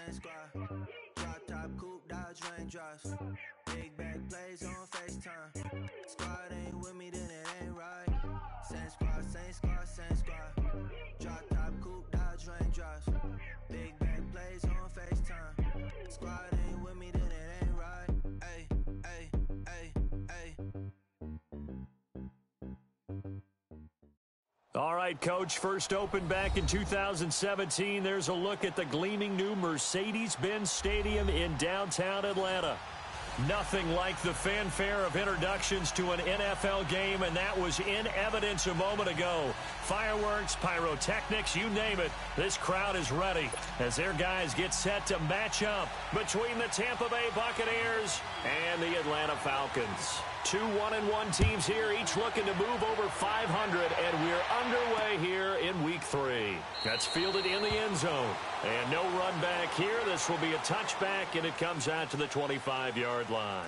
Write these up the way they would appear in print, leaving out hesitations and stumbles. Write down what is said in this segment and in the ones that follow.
same squad. Drop top, coupe, dodge, raindrops. Big back plays on FaceTime. Squad ain't with me, then it ain't right. Same squad, same squad, same squad. Drop top, coupe, dodge, raindrops. Big back plays on FaceTime. Squad ain't with me, then it ain't right. Ay, ay, ay, ay. All right, Coach, first opened back in 2017. There's a look at the gleaming new Mercedes-Benz Stadium in downtown Atlanta. Nothing like the fanfare of introductions to an NFL game, and that was in evidence a moment ago. Fireworks, pyrotechnics, you name it. This crowd is ready as their guys get set to match up between the Tampa Bay Buccaneers and the Atlanta Falcons. Two 1-1 teams here, each looking to move over 500, and we're underway here in Week 3. That's fielded in the end zone. And no run back here. This will be a touchback, and it comes out to the 25-yard line.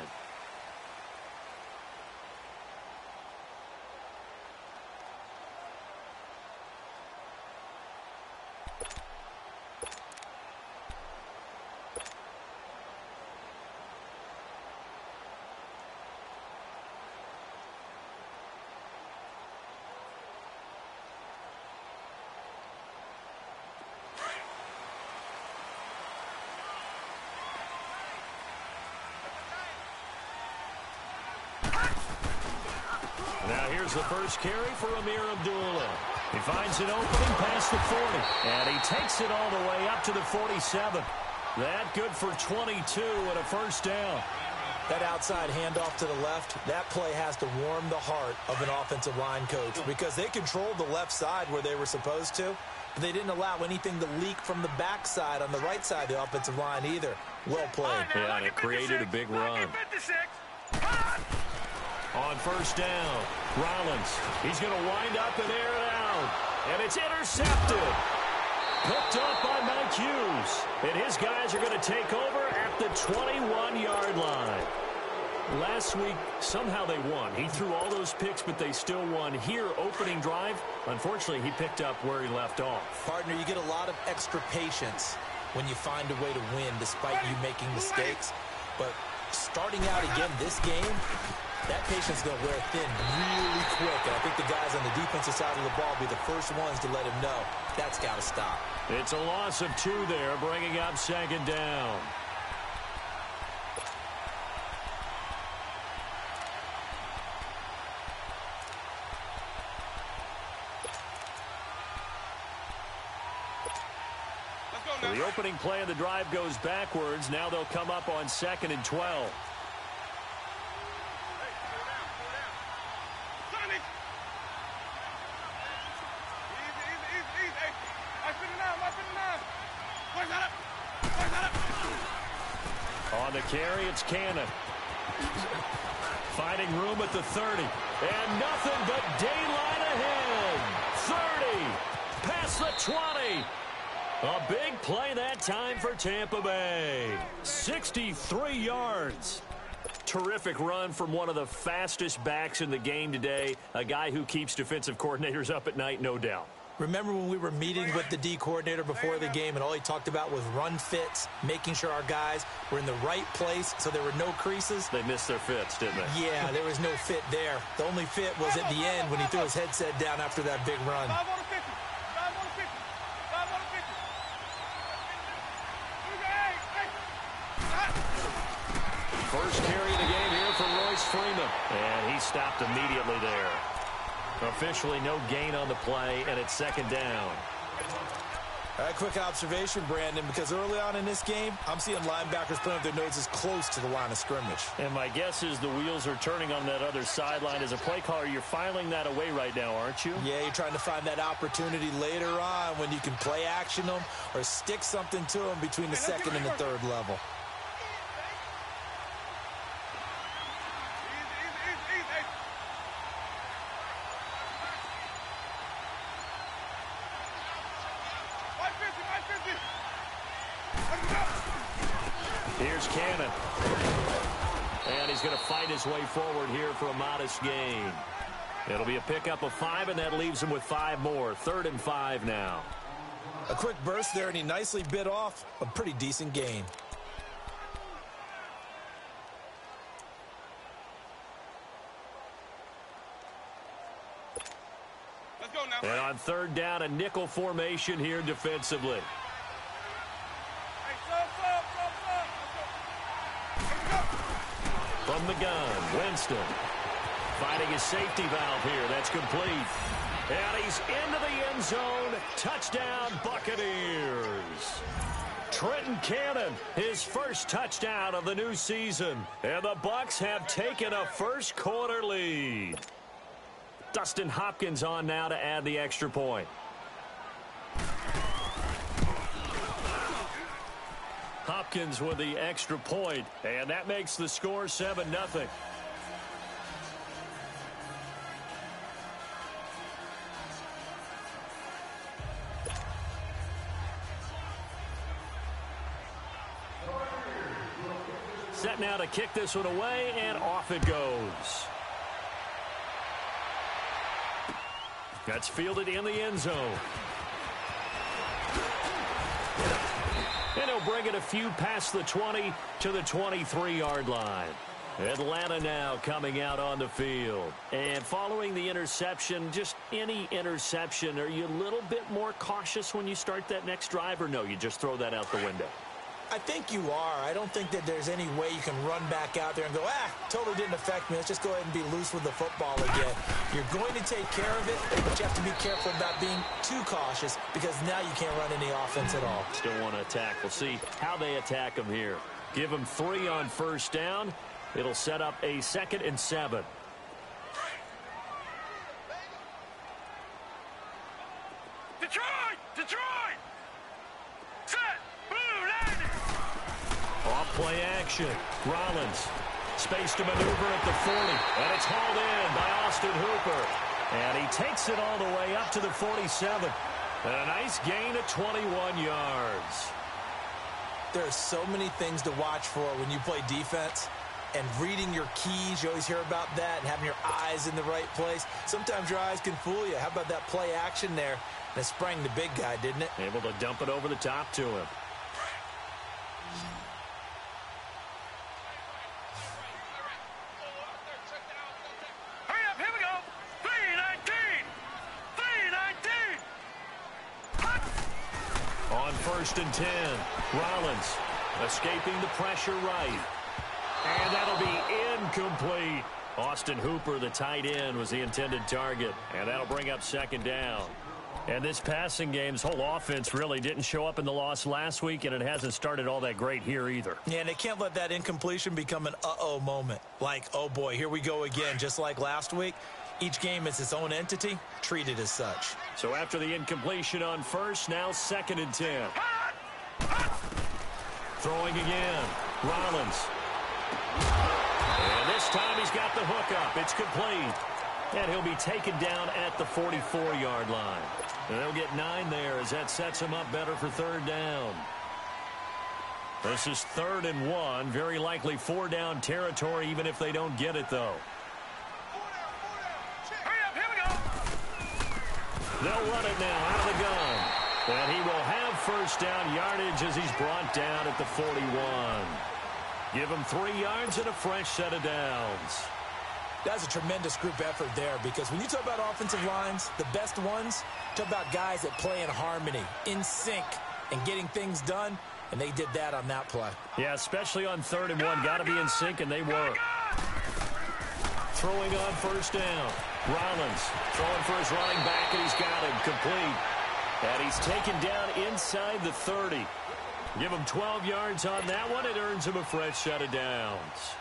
Now here's the first carry for Amir Abdullah. He finds an opening past the 40, and he takes it all the way up to the 47. That good for 22 and a first down. That outside handoff to the left, that play has to warm the heart of an offensive line coach because they controlled the left side where they were supposed to, but they didn't allow anything to leak from the backside on the right side of the offensive line either. Well played. Yeah, and it created a big run. On first down, Rollins. He's going to wind up and air it out. And it's intercepted. Picked up by Mike Hughes. And his guys are going to take over at the 21-yard line. Last week, somehow they won. He threw all those picks, but they still won. Here, opening drive, unfortunately, he picked up where he left off. Partner, you get a lot of extra patience when you find a way to win despite you making mistakes. But starting out again this game, that patience is going to wear thin really quick. And I think the guys on the defensive side of the ball will be the first ones to let him know that's got to stop. It's a loss of 2 there, bringing up second down. So the opening play of the drive goes backwards. Now they'll come up on 2nd and 12. On the carry, it's Cannon. Finding room at the 30. And nothing but daylight ahead. 30. Past the 20. A big play that time for Tampa Bay. 63 yards. Terrific run from one of the fastest backs in the game today. A guy who keeps defensive coordinators up at night, no doubt. Remember when we were meeting with the D coordinator before the game and all he talked about was run fits, making sure our guys were in the right place so there were no creases? They missed their fits, didn't they? Yeah, there was no fit there. The only fit was at the end when he threw his headset down after that big run. First carry of the game here for Royce Freeman. And he stopped immediately there. Officially no gain on the play, and it's second down. All right, quick observation, Brandon, because early on in this game, I'm seeing linebackers putting up their noses close to the line of scrimmage. And my guess is the wheels are turning on that other sideline. As a play caller, you're filing that away right now, aren't you? Yeah, you're trying to find that opportunity later on when you can play action them or stick something to them between the second and the third level. Here's Cannon. And he's going to fight his way forward here for a modest gain. It'll be a pickup of 5, and that leaves him with 5 more. 3rd and 5 now. A quick burst there, and he nicely bit off a pretty decent gain. Let's go now. And on third down, a nickel formation here defensively. From the gun, Winston finding his safety valve here. That's complete. And he's into the end zone. Touchdown, Buccaneers. Trenton Cannon, his first touchdown of the new season. And the Bucs have taken a first quarter lead. Dustin Hopkins on now to add the extra point. Hopkins with the extra point, and that makes the score 7-0. Set now to kick this one away, and off it goes. That's fielded in the end zone. And he'll bring it a few past the 20 to the 23-yard line. Atlanta now coming out on the field. And following the interception, just any interception, are you a little bit more cautious when you start that next drive, or no, you just throw that out the window? I think you are. I don't think that there's any way you can run back out there and go, totally didn't affect me. Let's just go ahead and be loose with the football again. You're going to take care of it, but you have to be careful about being too cautious because now you can't run any offense at all. Still want to attack. We'll see how they attack them here. Give them 3 on first down. It'll set up a 2nd and 7. Detroit! Detroit! Set! Blue landing! Off play action. Rollins. Space to maneuver at the 40. And it's hauled in by Austin Hooper. And he takes it all the way up to the 47. And a nice gain of 21 yards. There are so many things to watch for when you play defense. And reading your keys, you always hear about that, and having your eyes in the right place. Sometimes your eyes can fool you. How about that play action there? And it sprang the big guy, didn't it? Able to dump it over the top to him. Hurry up, here we go! 319! 319! On 1st and 10, Rollins escaping the pressure right. And that'll be incomplete. Austin Hooper, the tight end, was the intended target. And that'll bring up 2nd down. And this passing game's whole offense really didn't show up in the loss last week, and it hasn't started all that great here either. Yeah, and they can't let that incompletion become an uh-oh moment. Like, oh boy, here we go again, just like last week. Each game is its own entity, treated as such. So after the incompletion on 1st, now 2nd and 10. Throwing again. Rollins. And this time he's got the hook up. It's complete. And he'll be taken down at the 44-yard line. And they'll get 9 there as that sets him up better for 3rd down. This is 3rd and 1. Very likely 4-down territory even if they don't get it, though. Hurry up, here we go! They'll run it now out of the gun. And he will have 1st down yardage as he's brought down at the 41. Give him 3 yards and a fresh set of downs. That's a tremendous group effort there because when you talk about offensive lines, the best ones, talk about guys that play in harmony, in sync, and getting things done, and they did that on that play. Yeah, especially on 3rd and 1. Got to be in sync, and they were. Throwing on 1st down. Rollins throwing for his running back, and he's got him complete. And he's taken down inside the 30. Give him 12 yards on that one. It earns him a fresh set of downs.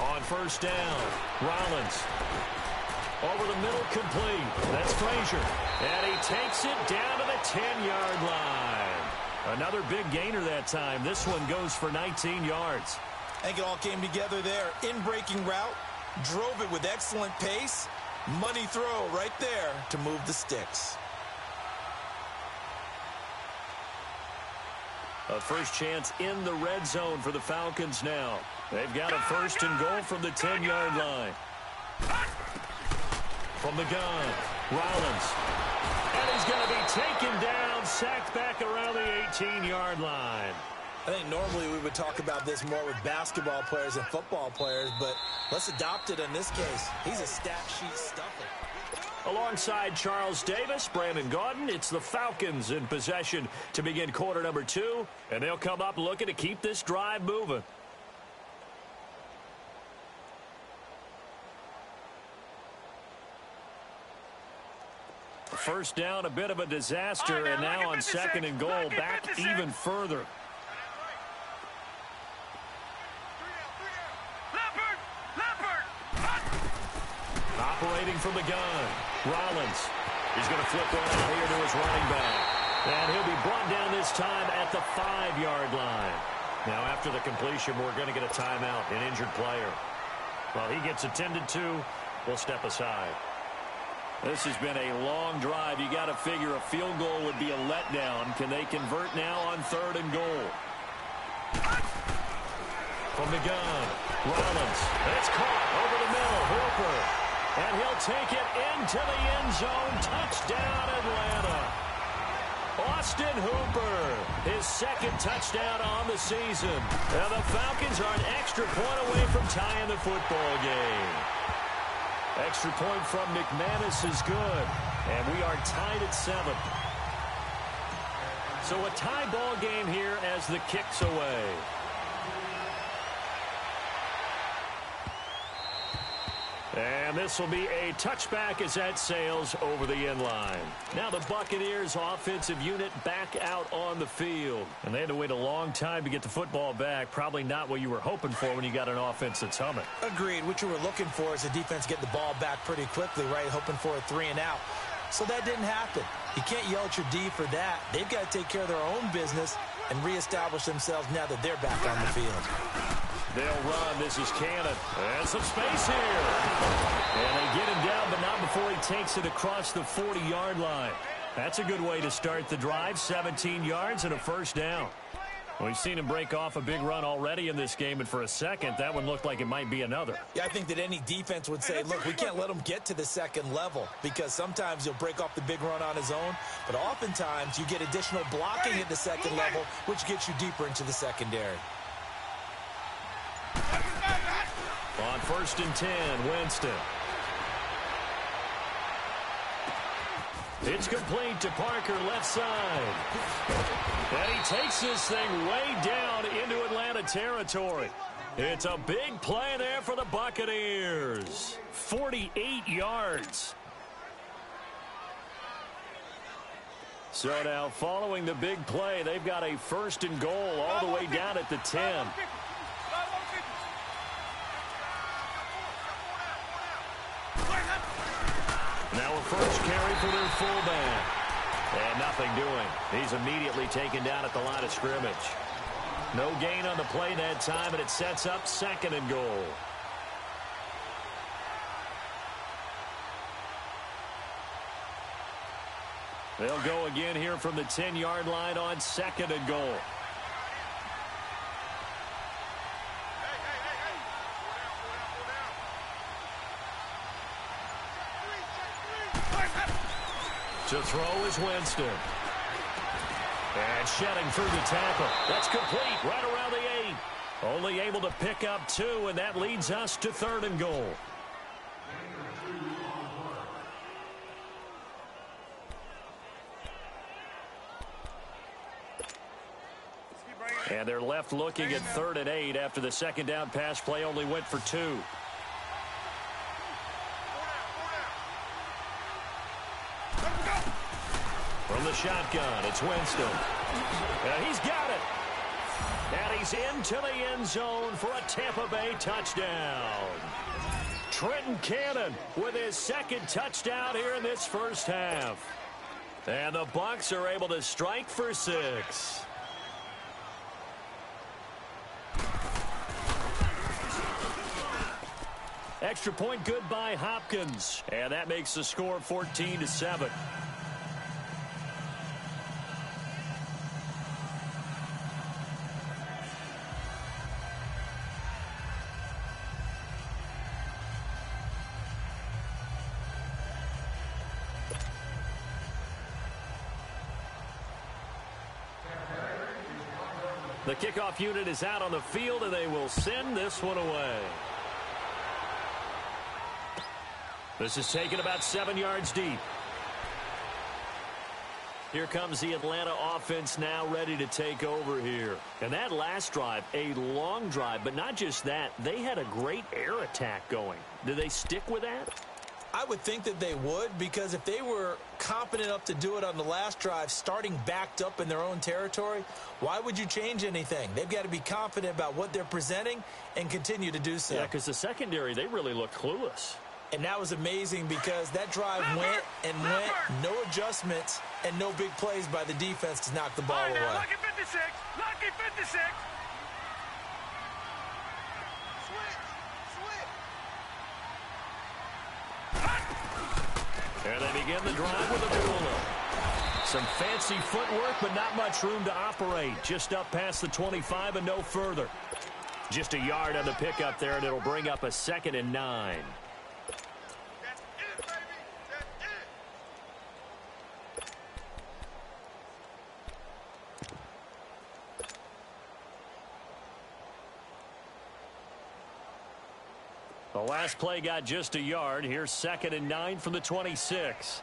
On 1st down, Rollins. Over the middle, complete. That's Frazier. And he takes it down to the 10-yard line. Another big gainer that time. This one goes for 19 yards. I think it all came together there. In-breaking route, drove it with excellent pace. Money throw right there to move the sticks. A first chance in the red zone for the Falcons now. They've got a first and goal from the 10-yard line. From the gun, Rollins. And he's going to be taken down, sacked back around the 18-yard line. I think normally we would talk about this more with basketball players and football players, but let's adopt it in this case. He's a stat sheet stuffer. Alongside Charles Davis, Brandon Gaudin, it's the Falcons in possession to begin quarter number 2, and they'll come up looking to keep this drive moving. First down, a bit of a disaster, and now on second and goal, back even further. Operating from the gun, Rollins. He's going to flip one out here to his running back. And he'll be brought down this time at the 5-yard line. Now, after the completion, we're going to get a timeout, an injured player. While he gets attended to, we'll step aside. This has been a long drive. You got to figure a field goal would be a letdown. Can they convert now on third and goal? From the gun, Rollins. It's caught over the middle. Hooper. And he'll take it into the end zone. Touchdown, Atlanta. Austin Hooper, his second touchdown on the season. Now the Falcons are an extra point away from tying the football game. Extra point from McManus is good. And we are tied at 7. So a tie ball game here as the kick's away. And this will be a touchback as that sails over the end line. Now the Buccaneers offensive unit back out on the field. And they had to wait a long time to get the football back. Probably not what you were hoping for when you got an offense that's humming. Agreed. What you were looking for is the defense get the ball back pretty quickly, right? Hoping for a 3 and out. So that didn't happen. You can't yell at your D for that. They've got to take care of their own business and reestablish themselves now that they're back on the field. They'll run. This is Cannon. And some space here. And they get him down, but not before he takes it across the 40-yard line. That's a good way to start the drive. 17 yards and a first down. We've seen him break off a big run already in this game, and for a second, that one looked like it might be another. Yeah, I think that any defense would say, look, we can't let him get to the second level because sometimes he'll break off the big run on his own, but oftentimes you get additional blocking at the second level, which gets you deeper into the secondary. On 1st and 10, Winston. It's complete to Parker, left side. And he takes this thing way down into Atlanta territory. It's a big play there for the Buccaneers. 48 yards. So now following the big play, they've got a 1st and goal all the way down at the 10. Now a first carry for their fullback. And nothing doing. He's immediately taken down at the line of scrimmage. No gain on the play that time, and it sets up 2nd and goal. They'll go again here from the 10-yard line on 2nd and goal. To throw is Winston. And shedding through the tackle. That's complete right around the 8. Only able to pick up 2, and that leads us to 3rd and goal. And they're left looking at 3rd and 8 after the second down pass play only went for 2. From the shotgun, it's Winston. And he's got it. And he's into the end zone for a Tampa Bay touchdown. Trenton Cannon with his 2nd touchdown here in this first half. And the Bucs are able to strike for 6. Extra point good by Hopkins. And that makes the score 14-7. The kickoff unit is out on the field, and they will send this one away. This is taken about 7 yards deep. Here comes the Atlanta offense now ready to take over here. And that last drive, a long drive, but not just that. They had a great air attack going. Do they stick with that? I would think that they would, because if they were competent enough to do it on the last drive, starting backed up in their own territory, why would you change anything? They've got to be confident about what they're presenting and continue to do so. Yeah, because the secondary, they really look clueless. And that was amazing because that drive went and went, no adjustments, and no big plays by the defense to knock the ball away. Lucky 56, lucky 56. And they begin the drive with a pull-up. Some fancy footwork, but not much room to operate. Just up past the 25 and no further. Just a yard on the pickup there, and it'll bring up a 2nd and 9. The last play got just a yard. Here's 2nd and 9 from the 26.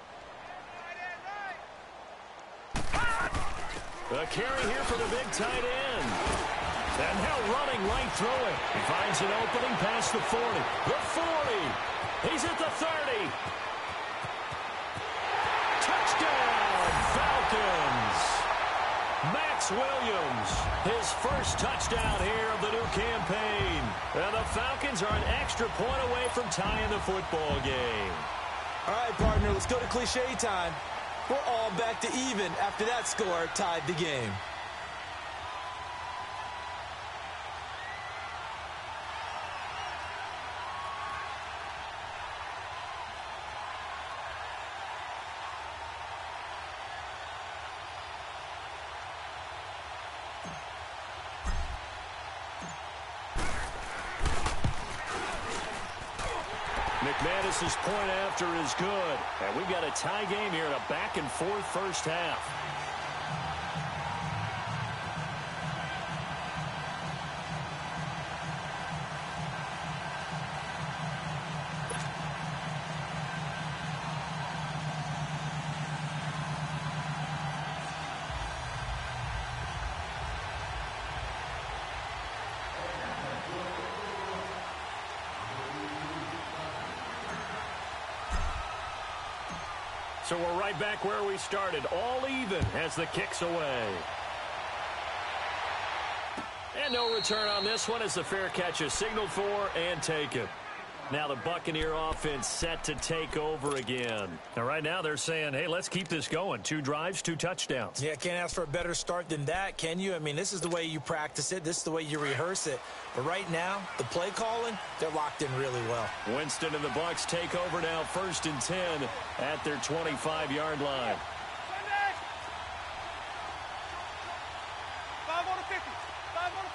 A carry here for the big tight end. And now running right through it. He finds an opening past the 40. The 40. He's at the 30. Touchdown, Falcons. Max Williams, his first touchdown here of the new campaign. And the Falcons are an extra point away from tying the football game. All right, partner, let's go to cliche time. We're all back to even after that score tied the game. McManus's point after is good. And we've got a tie game here in a back-and-forth first half. So we're right back where we started, all even as the kick's away. And no return on this one as the fair catch is signaled for and taken. Now the Buccaneer offense set to take over again. And right now they're saying, hey, let's keep this going. 2 drives, 2 touchdowns. Yeah, can't ask for a better start than that, can you? I mean, this is the way you practice it. This is the way you rehearse it. But right now, the play calling, they're locked in really well. Winston and the Bucs take over now, 1st and 10 at their 25-yard line. 5 on the 50. 5 on the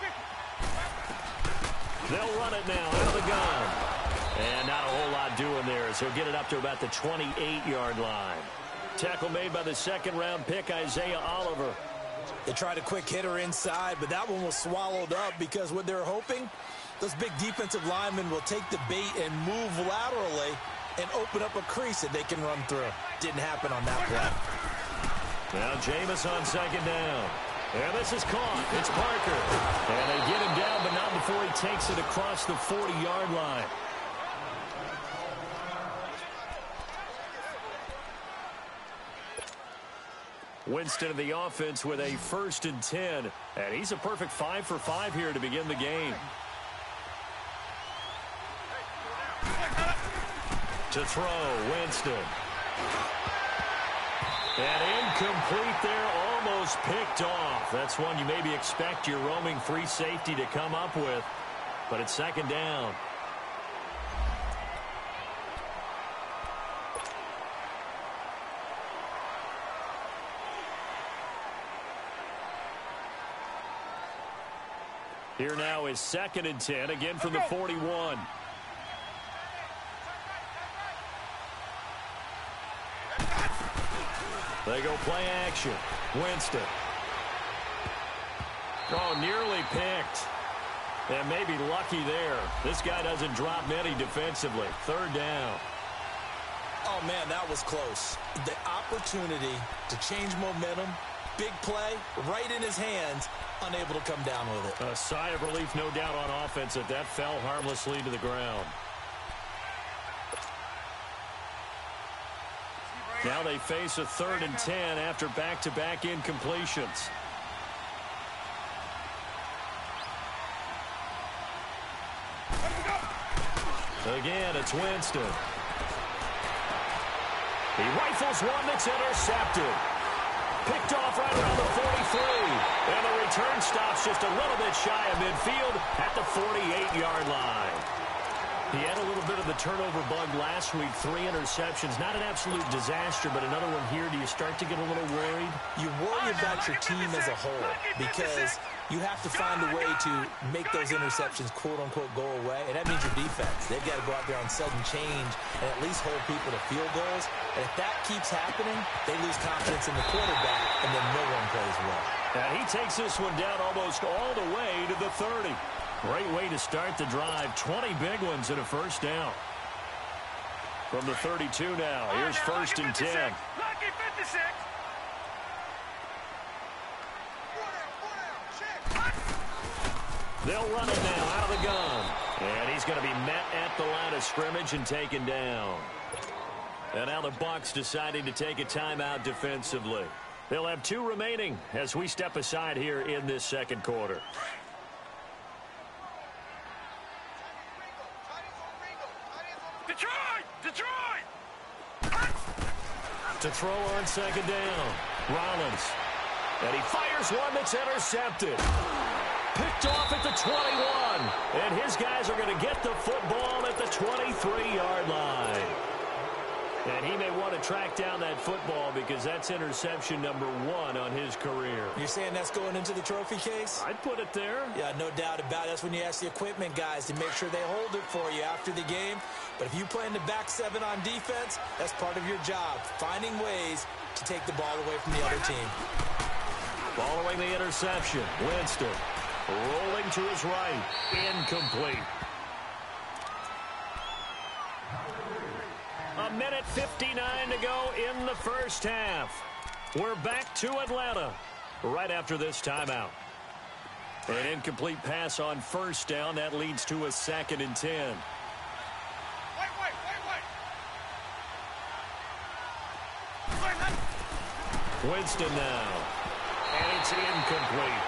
50. They'll run it now out of the gun. And not a whole lot doing there, so he'll get it up to about the 28-yard line. Tackle made by the 2nd-round pick, Isaiah Oliver. They tried a quick hitter inside, but that one was swallowed up because what they're hoping, those big defensive linemen will take the bait and move laterally and open up a crease that they can run through. Didn't happen on that play. Now Jameis on 2nd down. And this is caught. It's Parker. And they get him down, but not before he takes it across the 40-yard line. Winston in the offense with a 1st and 10. And he's a perfect 5 for 5 here to begin the game. To throw, Winston. And incomplete there, almost picked off. That's one you maybe expect your roaming free safety to come up with. But it's 2nd down. Here now is 2nd and 10, again from the 41. They go play action. Winston. Oh, nearly picked. And maybe lucky there. This guy doesn't drop many defensively. Third down. Oh, man, that was close. The opportunity to change momentum, big play, right in his hands, unable to come down with it. A sigh of relief, no doubt, on offense that fell harmlessly to the ground. Now they face a 3rd and 10 after back-to-back incompletions. Again, it's Winston. He rifles one that's intercepted. Picked off right around the 43. And the return stops just a little bit shy of midfield at the 48-yard line. He had a little bit of the turnover bug last week. 3 interceptions. Not an absolute disaster, but another one here. Do you start to get a little worried? You worry about your team as a whole because you have to find a way to make those interceptions, quote-unquote, go away. And that means your defense. They've got to go out there on sudden change and at least hold people to field goals. And if that keeps happening, they lose confidence in the quarterback, and then no one plays well. Now he takes this one down almost all the way to the 30. Great way to start the drive. 20 big ones and a first down. From the 32 now. Here's 1st and 10. Lucky 56. They'll run it now out of the gun. And he's going to be met at the line of scrimmage and taken down. And now the Bucs deciding to take a timeout defensively. They'll have 2 remaining as we step aside here in this second quarter. Detroit! To throw on 2nd down. Rollins. And he fires one that's intercepted. Picked off at the 21. And his guys are going to get the football at the 23-yard line. And he may want to track down that football because that's interception number 1 on his career. You're saying that's going into the trophy case? I'd put it there. Yeah, no doubt about it. That's when you ask the equipment guys to make sure they hold it for you after the game. But if you play in the back 7 on defense, that's part of your job, finding ways to take the ball away from the other team. Following the interception, Winston rolling to his right. Incomplete. A minute 59 to go in the first half. We're back to Atlanta right after this timeout. An incomplete pass on 1st down. That leads to a 2nd and 10. Winston now. And it's incomplete.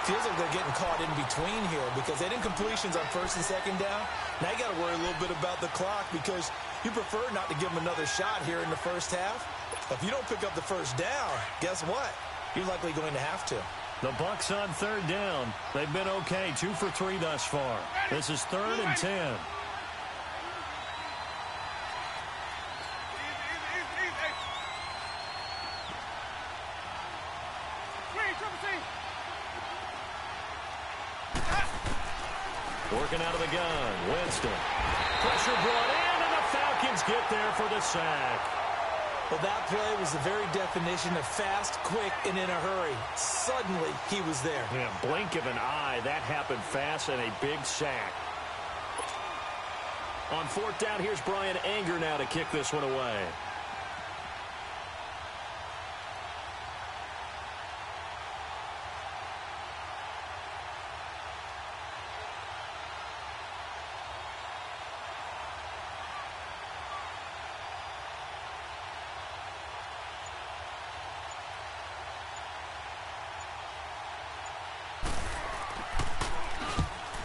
Feels like they're getting caught in between here because they didn't completions on 1st and 2nd down. Now you got to worry a little bit about the clock because you prefer not to give them another shot here in the first half. If you don't pick up the 1st down, guess what? You're likely going to have to. The Bucs on 3rd down. They've been okay. 2 for 3 thus far. This is 3rd and 10. Working out of the gun. Winston. Pressure brought in, and the Falcons get there for the sack. Well, that play was the very definition of fast, quick, and in a hurry. Suddenly, he was there. Yeah, blink of an eye. That happened fast and a big sack. On 4th down, here's Brian Anger now to kick this one away.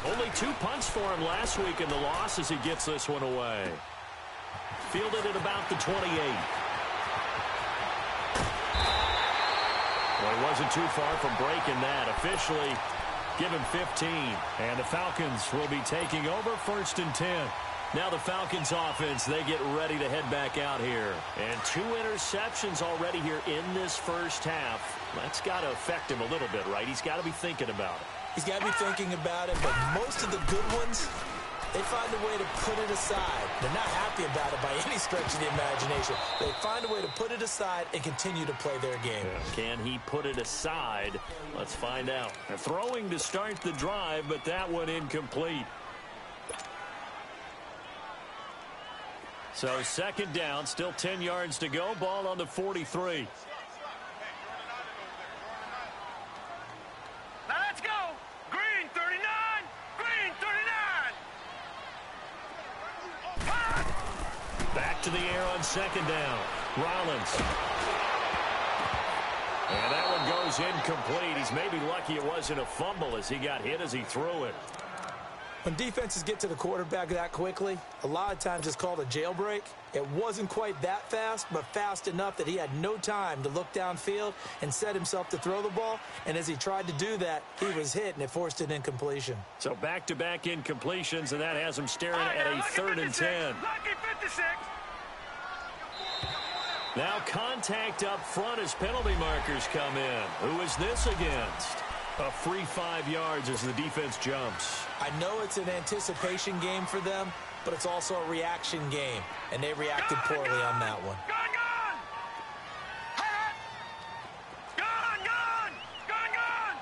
Only 2 punts for him last week in the loss as he gets this one away. Fielded at about the 28. Well, he wasn't too far from breaking that. Officially, give him 15. And the Falcons will be taking over 1st and 10. Now the Falcons offense, they get ready to head back out here. And 2 interceptions already here in this first half. That's got to affect him a little bit, right? He's got to be thinking about it. He's got to be thinking about it, but most of the good ones They find a way to put it aside. They're not happy about it by any stretch of the imagination. They find a way to put it aside and continue to play their game. Can he put it aside? Let's find out. Throwing to start the drive, but that one incomplete. So second down, still 10 yards to go. Ball on the 43. Now let's go. Green 39. Green 39. Back to the air on second down. Rollins. And that one goes incomplete. He's maybe lucky it wasn't a fumble as he got hit as he threw it. When defenses get to the quarterback that quickly, a lot of times it's called a jailbreak. It wasn't quite that fast, but fast enough that he had no time to look downfield and set himself to throw the ball. And as he tried to do that, he was hit, and it forced an incompletion. So back-to-back incompletions, and that has him staring at a 3rd and 10. Lucky 56. Now contact up front as penalty markers come in. Who is this against? A free 5 yards as the defense jumps. I know it's an anticipation game for them, but it's also a reaction game, and they reacted poorly on that one. Gone, gone. Gone, gone. Gone, gone.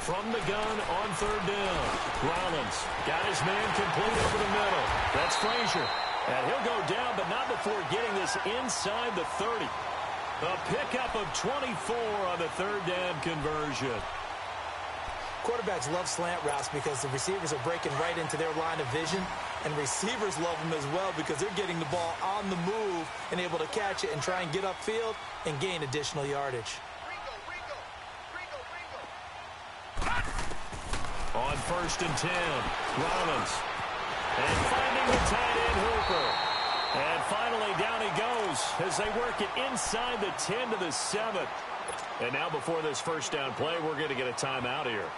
From the gun on 3rd down. Rollins got his man complete over the middle. That's Frazier. And he'll go down, but not before getting this inside the 30. A pickup of 24 on the 3rd down conversion. Quarterbacks love slant routes because the receivers are breaking right into their line of vision, and receivers love them as well because they're getting the ball on the move and able to catch it and try and get upfield and gain additional yardage. On 1st and 10, Rollins. And finding the tight end Hooper. And finally down he goes as they work it inside the 10 to the 7. And now before this first down play, we're going to get a timeout here,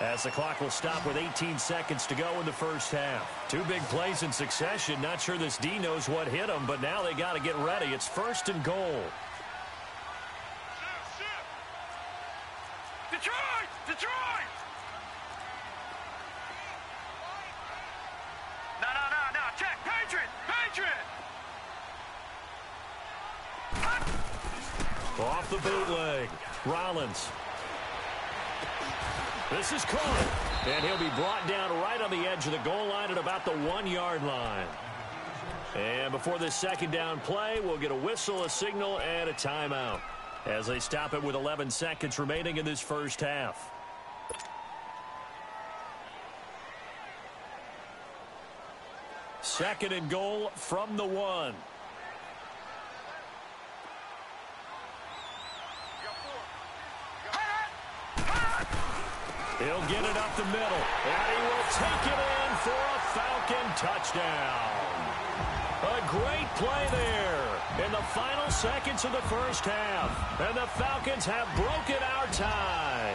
as the clock will stop with 18 seconds to go in the first half. 2 big plays in succession. Not sure this D knows what hit them, but now they got to get ready. It's 1st and goal. Detroit! Detroit! No. Check. Patriot! Off the bootleg. Rollins. This is caught. And he'll be brought down right on the edge of the goal line at about the 1-yard line. And before this second down play, we'll get a whistle, a signal, and a timeout, as they stop it with 11 seconds remaining in this first half. Second and goal from the 1. He'll get it up the middle, and he will take it in for a Falcon touchdown. A great play there in the final seconds of the first half, and the Falcons have broken our tie.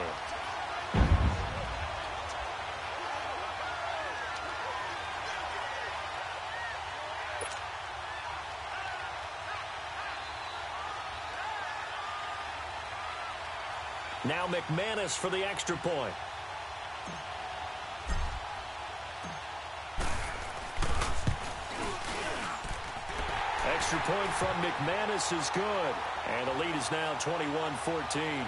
Now McManus for the extra point. Extra point from McManus is good. And the lead is now 21-14.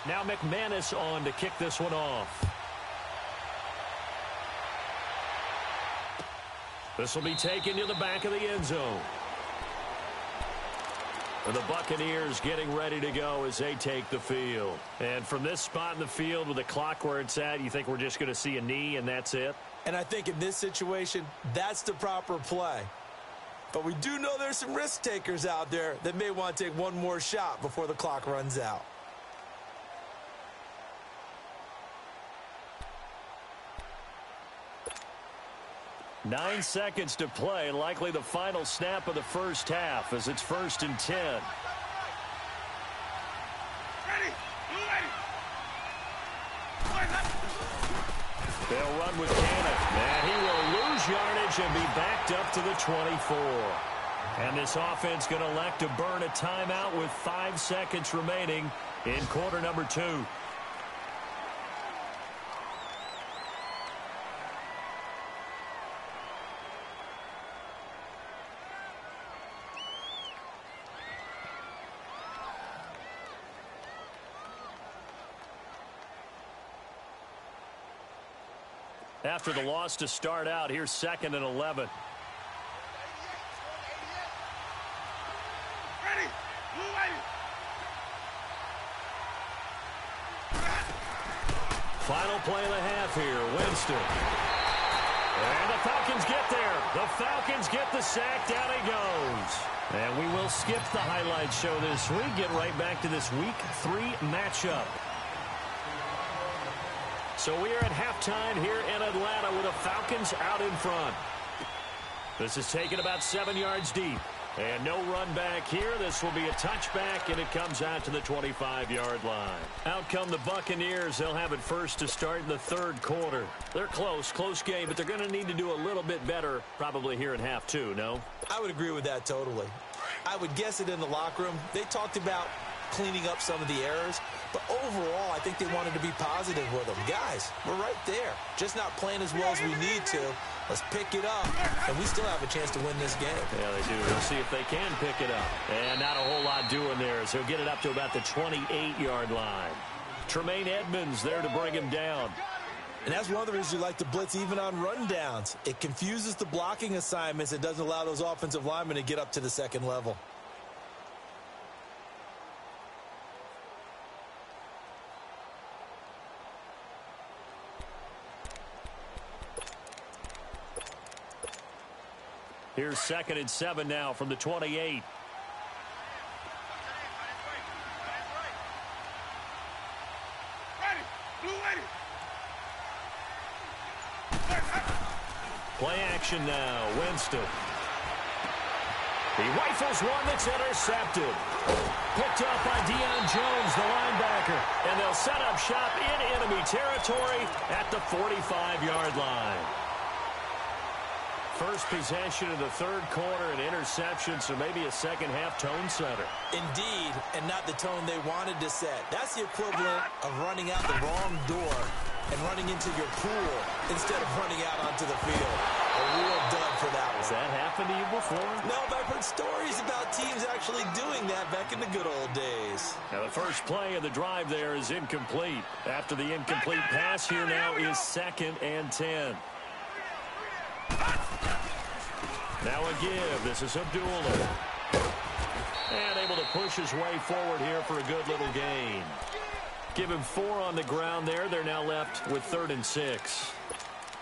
Now McManus on to kick this one off. This will be taken to the back of the end zone. And the Buccaneers getting ready to go as they take the field. And from this spot in the field with the clock where it's at, you think we're just going to see a knee and that's it? And I think in this situation, that's the proper play. But we do know there's some risk takers out there that may want to take one more shot before the clock runs out. 9 seconds to play, likely the final snap of the first half as it's 1st and 10. They'll run with Cannon, and he will lose yardage and be backed up to the 24. And this offense going to elect to burn a timeout with 5 seconds remaining in quarter number 2. After the loss to start out, here's 2nd and 11. Final play of the half here, Winston. And the Falcons get there. The Falcons get the sack. Down he goes. And we will skip the highlights show this week. Get right back to this Week 3 matchup. So we are at halftime here in Atlanta with the Falcons out in front. This is taken about 7 yards deep. And no run back here. This will be a touchback, and it comes out to the 25-yard line. Out come the Buccaneers. They'll have it first to start in the 3rd quarter. They're close game, but they're going to need to do a little bit better probably here in half 2, no? I would agree with that totally. I would guess it in the locker room. They talked about cleaning up some of the errors, but overall, I think they wanted to be positive with them. Guys, we're right there. Just not playing as well as we need to. Let's pick it up, and we still have a chance to win this game. Yeah, they do. We'll see if they can pick it up. And not a whole lot doing there, so he'll get it up to about the 28-yard line. Tremaine Edmonds there to bring him down. And that's one of the reasons you like to blitz even on rundowns. It confuses the blocking assignments. It doesn't allow those offensive linemen to get up to the 2nd level. Here's 2nd and 7 now from the 28. Play action now. Winston. He rifles one that's intercepted. Picked up by Deion Jones, the linebacker. And they'll set up shop in enemy territory at the 45-yard line. First possession of the 3rd quarter, an interception, so maybe a second-half tone setter. Indeed, and not the tone they wanted to set. That's the equivalent of running out the wrong door and running into your pool instead of running out onto the field. A real dud for that one. Has that happened to you before? No, but I've heard stories about teams actually doing that back in the good old days. Now the first play of the drive there is incomplete. After the incomplete pass, here now is 2nd and 10. Now a give. This is Abdullah. And able to push his way forward here for a good little gain. Give him 4 on the ground there. They're now left with 3rd and 6.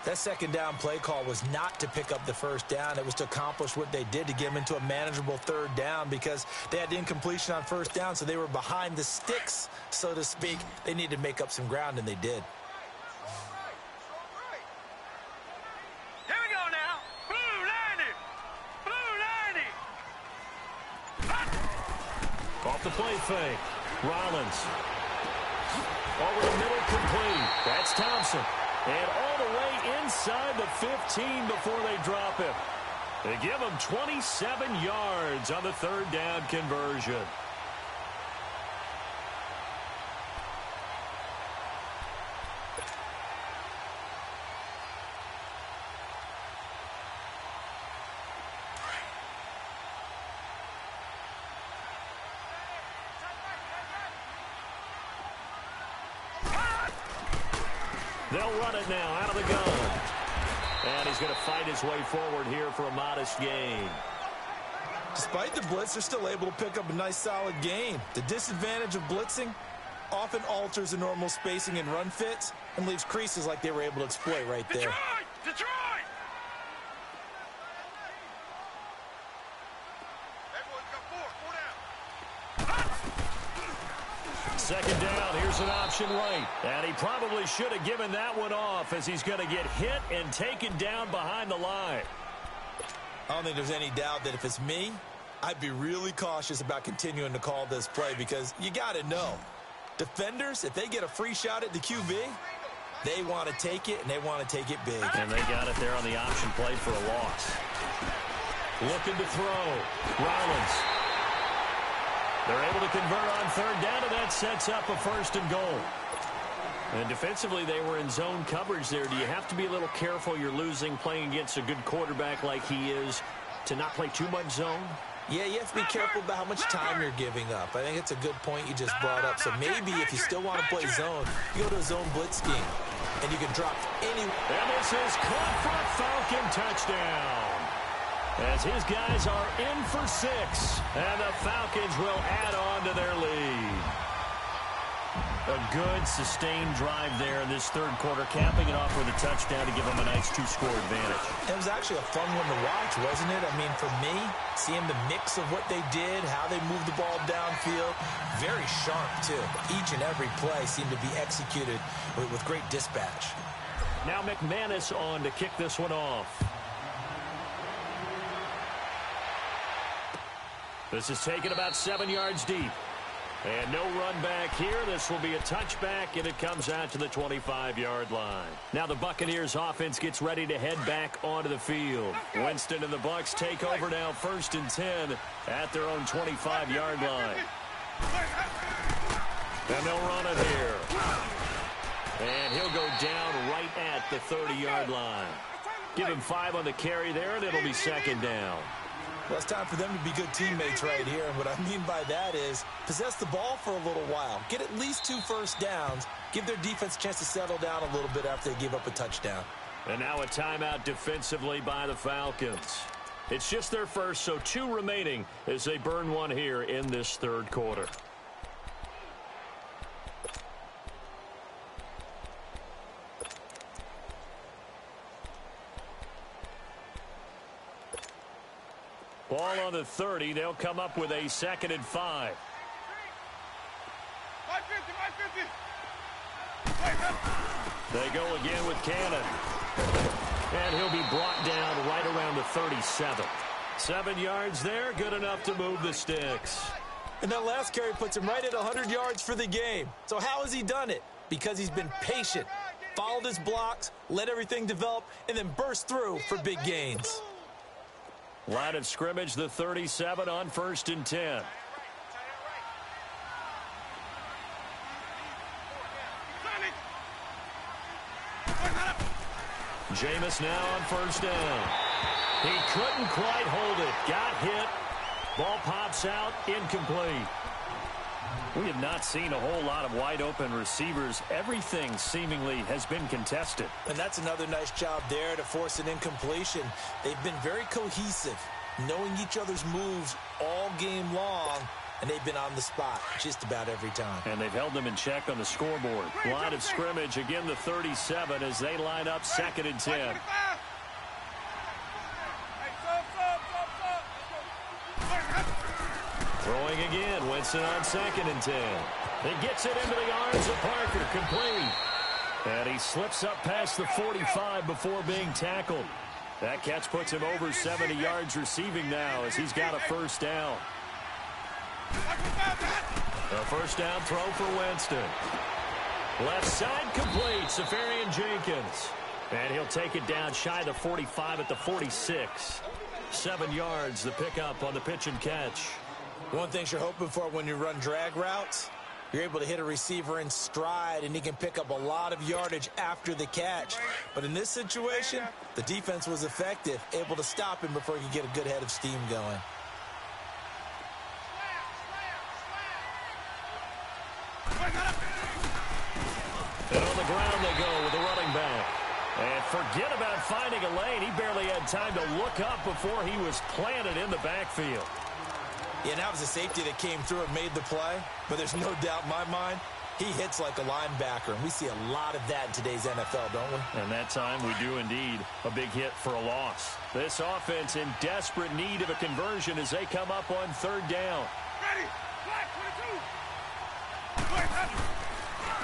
That 2nd down play call was not to pick up the 1st down. It was to accomplish what they did to get them into a manageable 3rd down because they had incompletion on 1st down, so they were behind the sticks, so to speak. They needed to make up some ground, and they did. Off the play fake. Rollins. Over the middle, complete. That's Thompson. And all the way inside the 15 before they drop him. They give him 27 yards on the 3rd down conversion. They'll run it now out of the gun. And he's going to fight his way forward here for a modest gain. Despite the blitz, they're still able to pick up a nice solid gain. The disadvantage of blitzing often alters the normal spacing and run fits and leaves creases like they were able to exploit right there. Detroit! second down. Here's an option right. And he probably should have given that one off as he's going to get hit and taken down behind the line. I don't think there's any doubt that if it's me, I'd be really cautious about continuing to call this play because you got to know. Defenders, if they get a free shot at the QB, they want to take it, and they want to take it big. And they got it there on the option play for a loss. Looking to throw. Rollins. They're able to convert on third down, and that sets up a first and goal. And defensively, they were in zone coverage there. Do you have to be a little careful you're losing playing against a good quarterback like he is to not play too much zone? Yeah, you have to be careful about how much time you're giving up. I think it's a good point you just brought up. So maybe if you still want to play zone, you go to a zone blitz scheme, and you can drop any. And this is caught for a Falcon touchdown. As his guys are in for 6, and the Falcons will add on to their lead. A good, sustained drive there in this third quarter, capping it off with a touchdown to give them a nice 2-score advantage. It was actually a fun one to watch, wasn't it? I mean, for me, seeing the mix of what they did, how they moved the ball downfield, very sharp, too. Each and every play seemed to be executed with great dispatch. Now McManus on to kick this one off. This is taken about 7 yards deep. And no run back here. This will be a touchback, and it comes out to the 25-yard line. Now the Buccaneers offense gets ready to head back onto the field. Winston and the Bucs take over now, 1st and 10 at their own 25-yard line. And they'll run it here. And he'll go down right at the 30-yard line. Give him 5 on the carry there, and it'll be second down. Well, it's time for them to be good teammates right here. And what I mean by that is possess the ball for a little while. Get at least 2 first downs. Give their defense a chance to settle down a little bit after they give up a touchdown. And now a timeout defensively by the Falcons. It's just their first, so 2 remaining as they burn one here in this third quarter. Ball on the 30. They'll come up with a 2nd and 5. They go again with Cannon. And he'll be brought down right around the 37. 7 yards there, good enough to move the sticks. And that last carry puts him right at 100 yards for the game. So how has he done it? Because he's been patient, followed his blocks, let everything develop, and then burst through for big gains. Line of scrimmage, the 37 on 1st and 10. Jameis now on 1st down. He couldn't quite hold it. Got hit. Ball pops out, incomplete. We have not seen a whole lot of wide-open receivers. Everything seemingly has been contested. And that's another nice job there to force an incompletion. They've been very cohesive, knowing each other's moves all game long, and they've been on the spot just about every time. And they've held them in check on the scoreboard. Line of scrimmage, again the 37 as they line up 2nd and 10. Throwing again, Winston on 2nd and 10. He gets it into the arms of Parker, complete. And he slips up past the 45 before being tackled. That catch puts him over 70 yards receiving now as he's got a 1st down. A 1st down throw for Winston. Left side complete, Safarian Jenkins. And he'll take it down shy of the 45 at the 46. 7 yards, the pickup on the pitch and catch. One thing you're hoping for when you run drag routes, you're able to hit a receiver in stride, and he can pick up a lot of yardage after the catch. But in this situation, the defense was effective, able to stop him before he could get a good head of steam going. And on the ground they go with the running back. And forget about finding a lane. He barely had time to look up before he was planted in the backfield. Yeah, and that was a safety that came through and made the play. But there's no doubt in my mind, he hits like a linebacker. And we see a lot of that in today's NFL, don't we? And that time we do indeed. A big hit for a loss. This offense in desperate need of a conversion as they come up on 3rd down. Ready. Flat 22.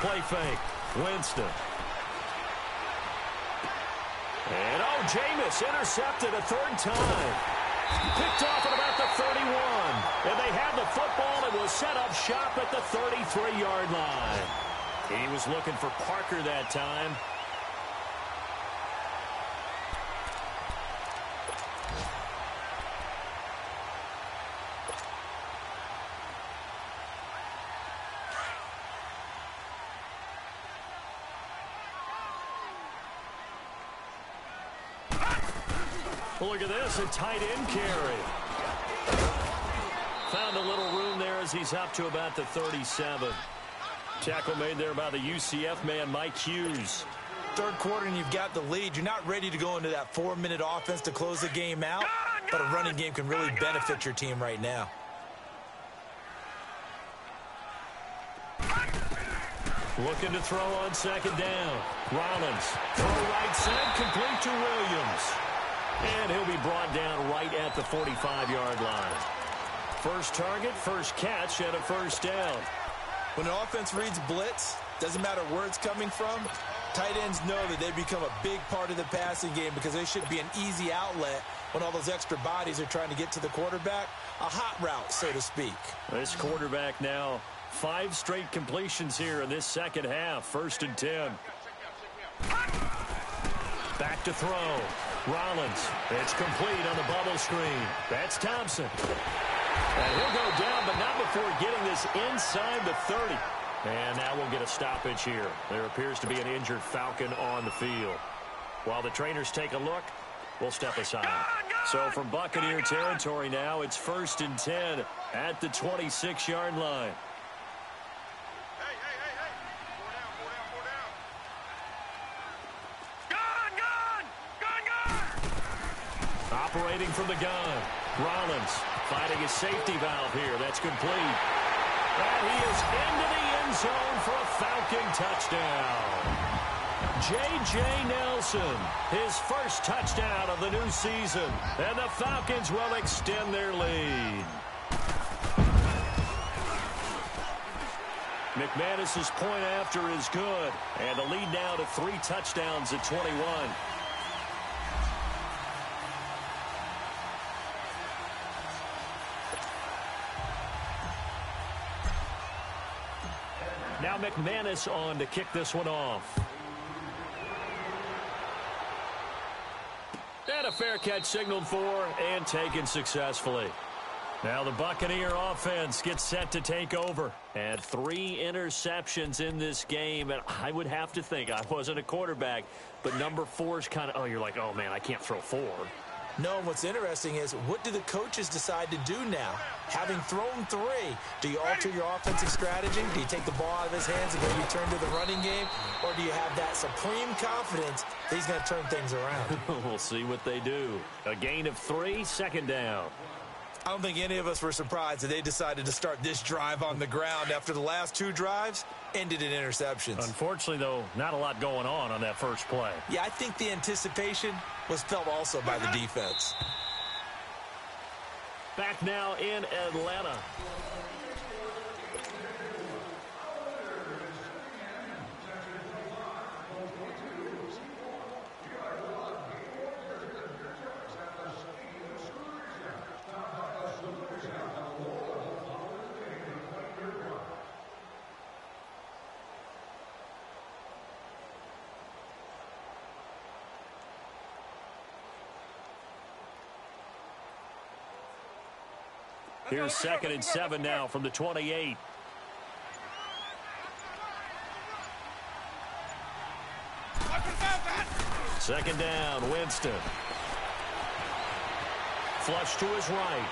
Play fake. Winston. And, Jameis intercepted a third time. Picked off at about the 31. And they have the football and will set up shop at the 33-yard line. He was looking for Parker that time. Look at this, a tight end carry. Found a little room there as he's up to about the 37. Tackle made there by the UCF man, Mike Hughes. Third quarter and you've got the lead. You're not ready to go into that 4-minute offense to close the game out, but a running game can really benefit your team right now. Looking to throw on second down. Rollins, throw right side, complete to Williams. And he'll be brought down right at the 45-yard line. First target, first catch, and a first down. When an offense reads blitz, doesn't matter where it's coming from, tight ends know that they become a big part of the passing game because they should be an easy outlet when all those extra bodies are trying to get to the quarterback. A hot route, so to speak. This quarterback now 5 straight completions here in this second half. 1st and 10. Back to throw. Rollins. It's complete on the bubble screen. That's Thompson. And he'll go down, but not before getting this inside the 30. And now we'll get a stoppage here. There appears to be an injured Falcon on the field. While the trainers take a look, we'll step aside. So from Buccaneer territory now, it's 1st and 10 at the 26-yard line. Operating from the gun. Rollins finding his safety valve here. That's complete. And he is into the end zone for a Falcon touchdown. J.J. Nelson, his first touchdown of the new season. And the Falcons will extend their lead. McManus's point after is good. And the lead now to 3 touchdowns at 21. Now McManus on to kick this one off. And a fair catch signaled for and taken successfully. Now the Buccaneer offense gets set to take over. And 3 interceptions in this game. And I would have to think, I wasn't a quarterback, but number 4 is kind of, you're like, oh man, I can't throw 4. No, and what's interesting is, what do the coaches decide to do now? Having thrown 3, do you alter your offensive strategy? Do you take the ball out of his hands and maybe turn to the running game? Or do you have that supreme confidence that he's going to turn things around? We'll see what they do. A gain of 3, 2nd down. I don't think any of us were surprised that they decided to start this drive on the ground after the last 2 drives ended in interceptions. Unfortunately, though, not a lot going on that first play. Yeah, I think the anticipation was felt also by the defense. Back now in Atlanta. Here's 2nd and 7 now from the 28. Second down, Winston. Flush to his right.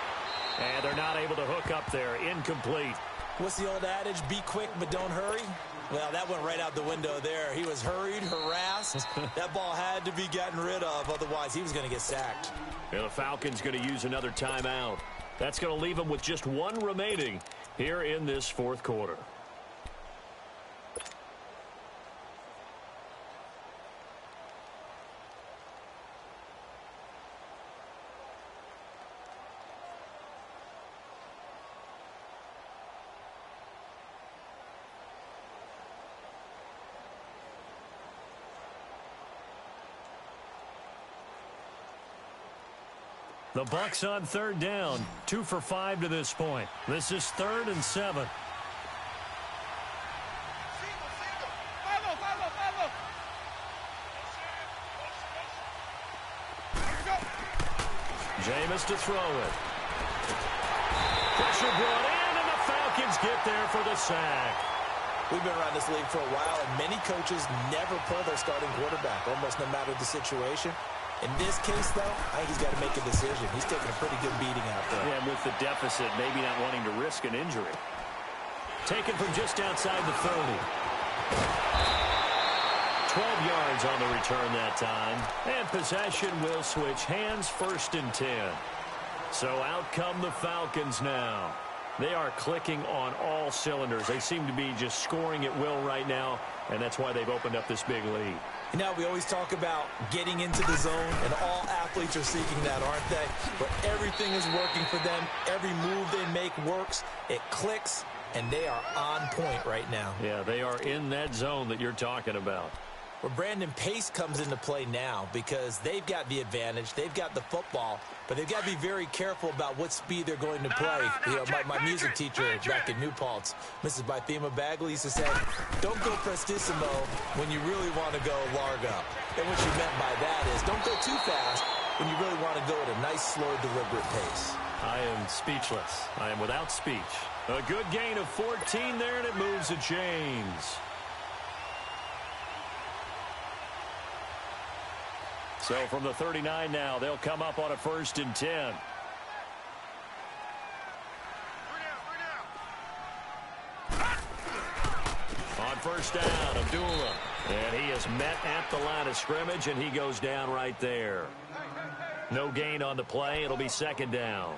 And they're not able to hook up there. Incomplete. What's the old adage? Be quick, but don't hurry. Well, that went right out the window there. He was hurried, harassed. That ball had to be gotten rid of. Otherwise, he was going to get sacked. And the Falcons going to use another timeout. That's going to leave them with just 1 remaining here in this 4th quarter. The Bucs on third down, 2 for 5 to this point. This is 3rd and 7. Jameis to throw it. Pressure brought in, and the Falcons get there for the sack. We've been around this league for a while, and many coaches never pull their starting quarterback, almost no matter the situation. In this case, though, I think he's got to make a decision. He's taking a pretty good beating out there. Yeah, and with the deficit, maybe not wanting to risk an injury. Taken from just outside the 30. 12 yards on the return that time. And possession will switch hands, 1st and 10. So out come the Falcons now. They are clicking on all cylinders. They seem to be just scoring at will right now, and that's why they've opened up this big lead. You know, we always talk about getting into the zone, and all athletes are seeking that, aren't they? But everything is working for them. Every move they make works. It clicks, and they are on point right now. Yeah, they are in that zone that you're talking about. Where Brandon, pace comes into play now because they've got the advantage. They've got the football, but they've got to be very careful about what speed they're going to play. You know, my music teacher back in New Paltz, Mrs. Bythema Bagley, used to say, don't go prestissimo when you really want to go largo. And what she meant by that is don't go too fast when you really want to go at a nice, slow, deliberate pace. I am speechless. I am without speech. A good gain of 14 there, and it moves the chains. So from the 39 now, they'll come up on a 1st and 10. On 1st down, Abdullah. And he is met at the line of scrimmage, and he goes down right there. No gain on the play. It'll be 2nd down.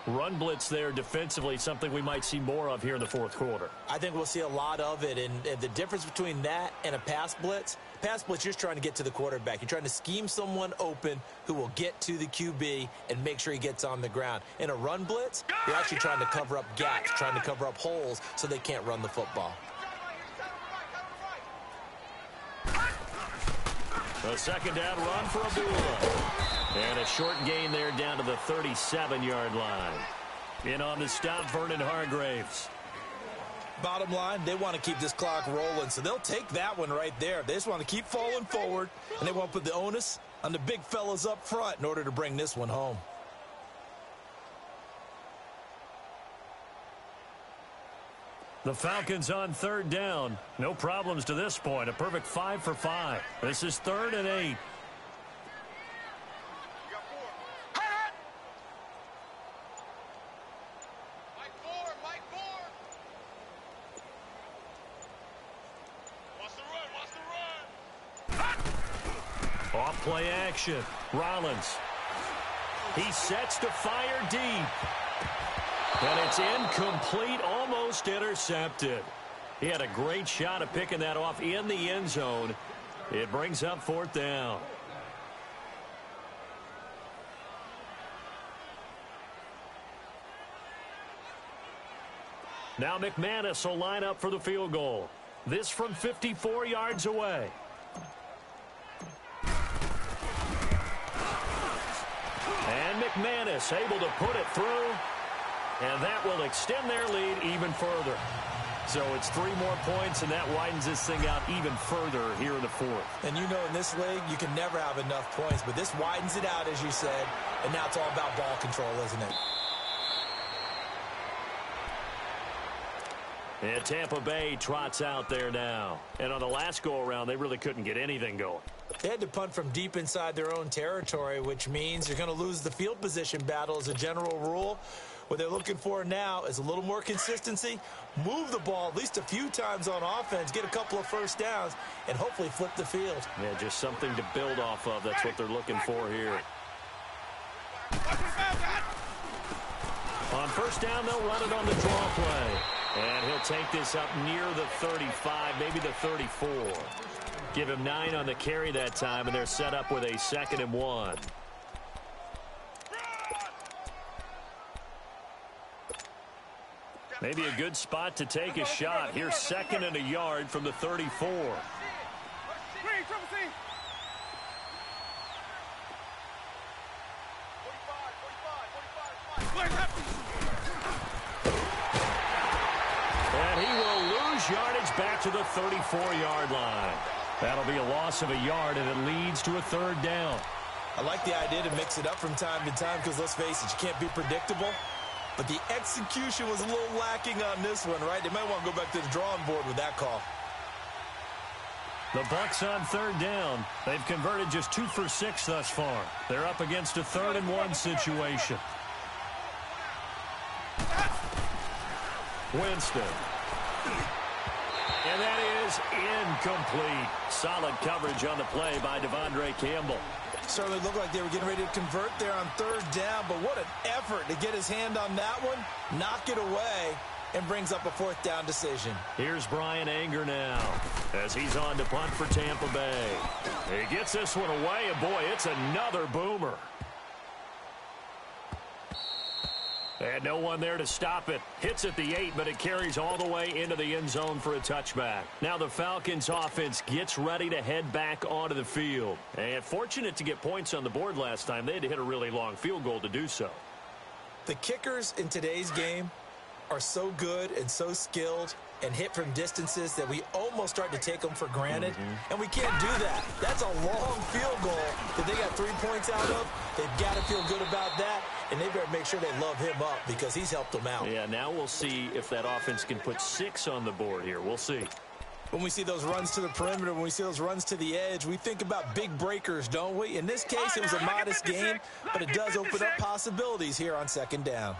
Run blitz there defensively, something we might see more of here in the 4th quarter. I think we'll see a lot of it, and the difference between that and a pass blitz, you're just trying to get to the quarterback. You're trying to scheme someone open who will get to the QB and make sure he gets on the ground. In a run blitz, you're actually trying to cover up gaps, trying to cover up holes so they can't run the football. A 2nd down run for Abdullah. And a short gain there down to the 37-yard line. In on the stop, Vernon Hargraves. Bottom line, they want to keep this clock rolling, so they'll take that one right there. They just want to keep falling forward, and they want to put the onus on the big fellas up front in order to bring this one home. The Falcons on 3rd down. No problems to this point. A perfect 5 for 5. This is 3rd and 8. Off play action. Rollins. He sets to fire deep. And it's incomplete, almost intercepted. He had a great shot at picking that off in the end zone. It brings up 4th down. Now McManus will line up for the field goal. This from 54 yards away. And McManus able to put it through. And that will extend their lead even further. So it's 3 more points, and that widens this thing out even further here in the 4th. And you know in this league, you can never have enough points, but this widens it out, as you said, and now it's all about ball control, isn't it? And Tampa Bay trots out there now. And on the last go-around, they really couldn't get anything going. They had to punt from deep inside their own territory, which means you're going to lose the field position battle as a general rule. What they're looking for now is a little more consistency, move the ball at least a few times on offense, get a couple of 1st downs, and hopefully flip the field. Yeah, just something to build off of. That's what they're looking for here. On 1st down, they'll run it on the draw play. And he'll take this up near the 35, maybe the 34. Give him 9 on the carry that time, and they're set up with a 2nd and 1. Maybe a good spot to take a shot. Here's 2nd and a yard from the 34. And he will lose yardage back to the 34-yard line. That'll be a loss of a yard, and it leads to a third down. I like the idea to mix it up from time to time because, let's face it, you can't be predictable. But the execution was a little lacking on this one, right? They might want to go back to the drawing board with that call. The Bucs on third down. They've converted just 2 for 6 thus far. They're up against a 3rd-and-1 situation. Winston. And that is incomplete. Solid coverage on the play by Devondre Campbell. Certainly looked like they were getting ready to convert there on third down, but what an effort to get his hand on that one, knock it away, and brings up a 4th down decision. Here's Brian Anger now as he's on to punt for Tampa Bay. He gets this one away, and boy, it's another boomer. And no one there to stop it. Hits at the 8, but it carries all the way into the end zone for a touchback. Now the Falcons offense gets ready to head back onto the field. And fortunate to get points on the board last time. They had to hit a really long field goal to do so. The kickers in today's game are so good and so skilled and hit from distances that we almost start to take them for granted. And we can't do that. That's a long field goal that they got 3 points out of. They've got to feel good about that, and they better make sure they love him up because he's helped them out. Yeah, now we'll see if that offense can put 6 on the board here. We'll see. When we see those runs to the perimeter, when we see those runs to the edge, we think about big breakers, don't we? In this case, it was a modest game, but it does open up possibilities here on 2nd down.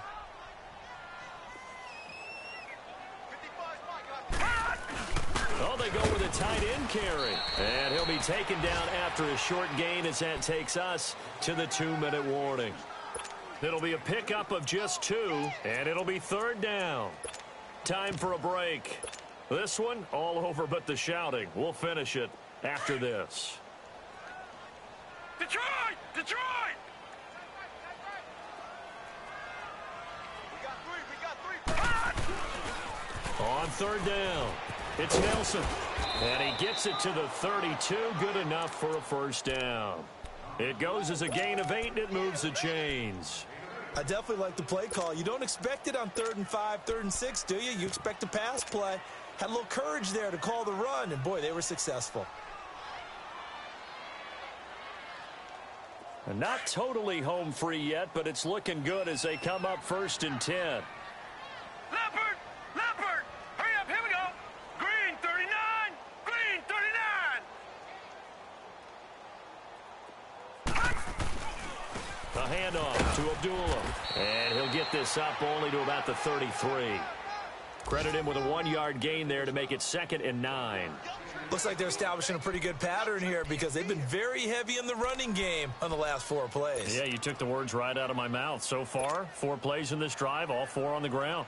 Oh, they go with a tight end carry. And he'll be taken down after a short gain as that takes us to the 2-minute warning. It'll be a pickup of just 2, and it'll be 3rd down. Time for a break. This one, all over but the shouting. We'll finish it after this. Detroit! Detroit! We got 3. On 3rd down, it's Nelson. And he gets it to the 32. Good enough for a 1st down. It goes as a gain of 8, and it moves the chains. I definitely like the play call. You don't expect it on 3rd and 5, 3rd and 6, do you? You expect a pass play. Had a little courage there to call the run, and boy, they were successful. And not totally home free yet, but it's looking good as they come up 1st and 10. Leopard! Leopard! Hurry up, here we go! Green 39! Green 39! A handoff to Abdullah. And he'll get this up only to about the 33. Credit him with a 1-yard gain there to make it 2nd and 9. Looks like they're establishing a pretty good pattern here because they've been very heavy in the running game on the last 4 plays. Yeah, you took the words right out of my mouth. So far, 4 plays in this drive, all 4 on the ground.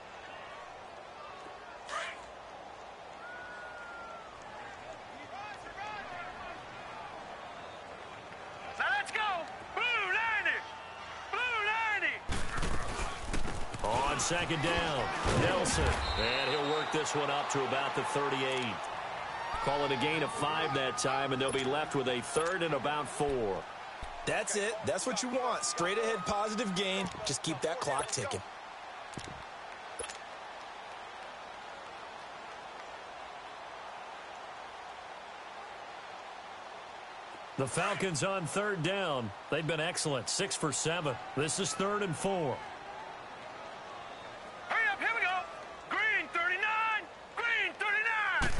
So let's go! Blue 90! Blue 90! On 2nd down, Nelson. And he'll work this one up to about the 38. Call it a gain of 5 that time, and they'll be left with a 3rd and about 4. That's it. That's what you want. Straight ahead positive gain. Just keep that clock ticking. The Falcons on 3rd down. They've been excellent. 6 for 7. This is 3rd and 4. Hurry up, here we go! Green 39! Green 39!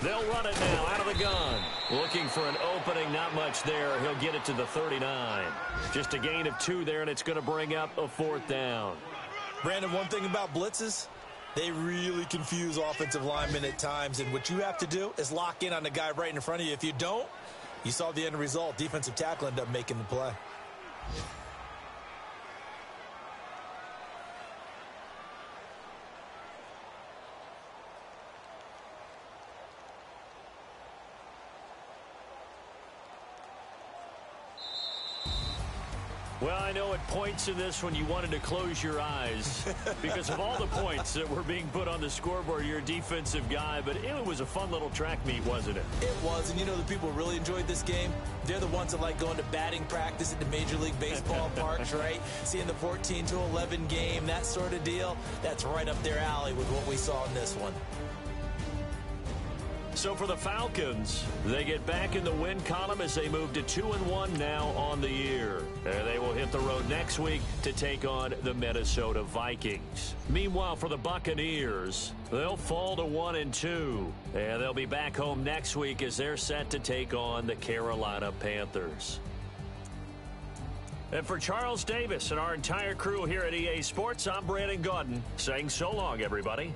They'll run it now out of the gun. Looking for an opening, not much there. He'll get it to the 39. Just a gain of 2 there, and it's going to bring up a 4th down. Brandon, one thing about blitzes, they really confuse offensive linemen at times, and what you have to do is lock in on the guy right in front of you. If you don't, you saw the end result. Defensive tackle ended up making the play. Well, I know at points in this when you wanted to close your eyes because of all the points that were being put on the scoreboard. You're a defensive guy, but it was a fun little track meet, wasn't it? It was, and you know the people who really enjoyed this game? They're the ones that like going to batting practice at the Major League Baseball parks, right? Seeing the 14-11 game, that sort of deal. That's right up their alley with what we saw in this one. So for the Falcons, they get back in the win column as they move to 2-1 now on the year. And they will hit the road next week to take on the Minnesota Vikings. Meanwhile, for the Buccaneers, they'll fall to 1-2. And they'll be back home next week as they're set to take on the Carolina Panthers. And for Charles Davis and our entire crew here at EA Sports, I'm Brandon Gaudin saying so long, everybody.